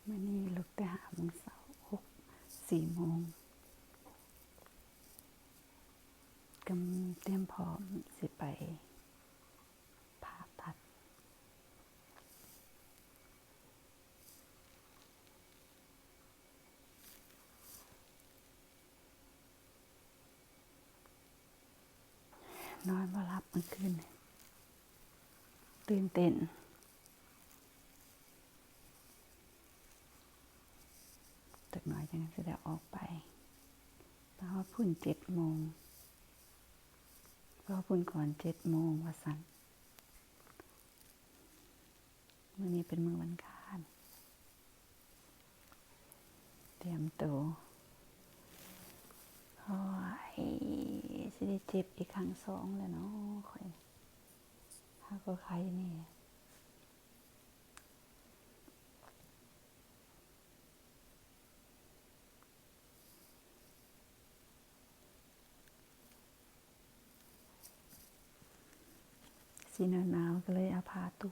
มื่อนี้ลุกแต่5 โมงเช้า4 โมงกำเตรียมพร้อมสิไปผ่าตัดนอนบ่หลับเมื่อคืนตื่นเต้นจักหน่อยจังสิได้ออกไปเพราะว่าพุ่น7 โมงเพราะพุ่นก่อน7 โมงว่าซั่นมื้อนี้เป็นมื้อวันอังคารเตรียมตัวโอ้ยสิได้เจ็บอีกครั้ง2แล้วเนาะข่อยหาก็ใครนี่สิหนาวๆก็เลยเอาผ้าตุ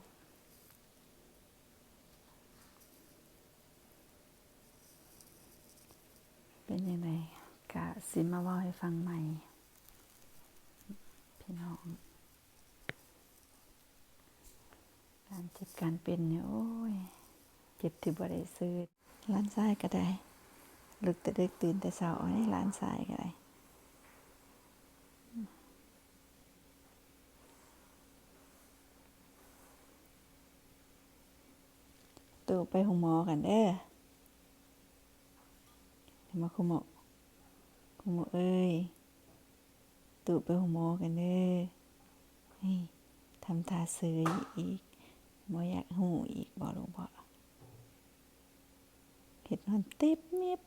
เป็นยังไงกะสิมาเว้าให้ฟังใหม่พี่น้องการเจ็บการเป็นเนี่ยโอ้ยเจ็บที่บ่ได้ซื้อร้านทรายก็ได้ลุกแต่ดึกตื่นแต่เช้านี่ร้านทรายก็ได้ตู่ไปหงหมอกันเด้อเดี๋ยวมาคุณหมอเอ้ยตู่ไปหงหมอกันเด้อนี่ทำตาเสยอีกบ่อยากหูอีกบ่ลูกบ่เฮ็ดนอนเต็บเมียบ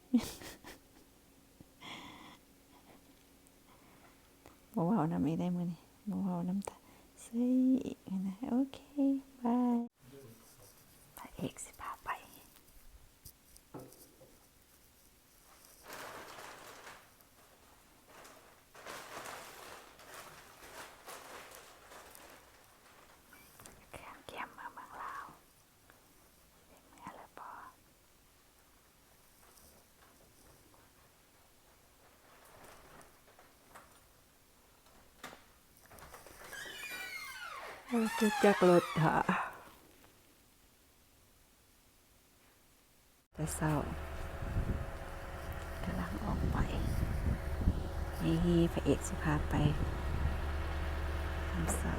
บ่เว้านำอีกได้มื้อนี้บ่เว้านำตาเสยอีกนะโอเคบายพระเอกสิพาไปเกี่ยมมาเมืองลาวเป็นเมื่อแล้วบ่จะจักรถหาแต่เศร้ากำลังออกไปนี่พระเอกสิพาไปทำเศร้า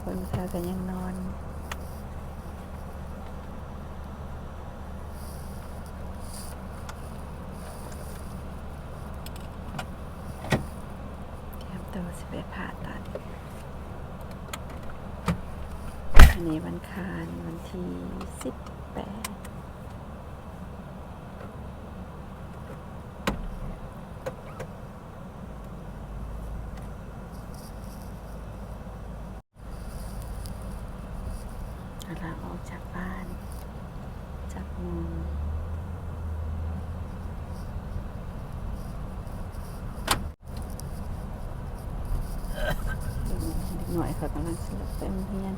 คนพากันยังนอนเตรียมตัวสิไปผ่าตัดอันนี้วันอังคารวันที่18กำลังออกจากบ้านจากโมงหน่อยเขากำลังสลับไปโรงเรียน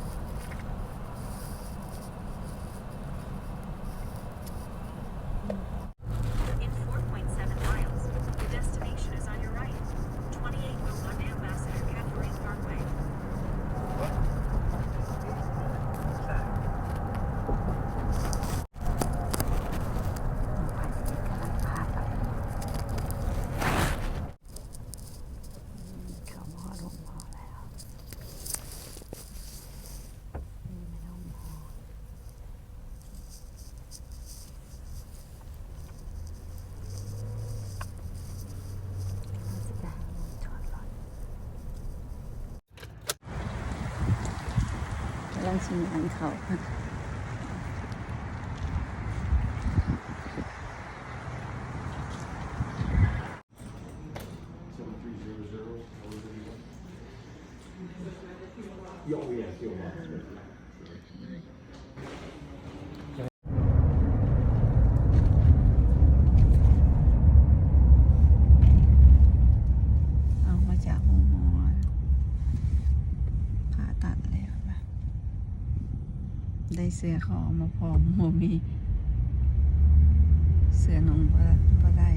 กำลังชิมอันเขา เสื้อคอมาพร้อมบ่มีเสื้อนุ่งบ่ได้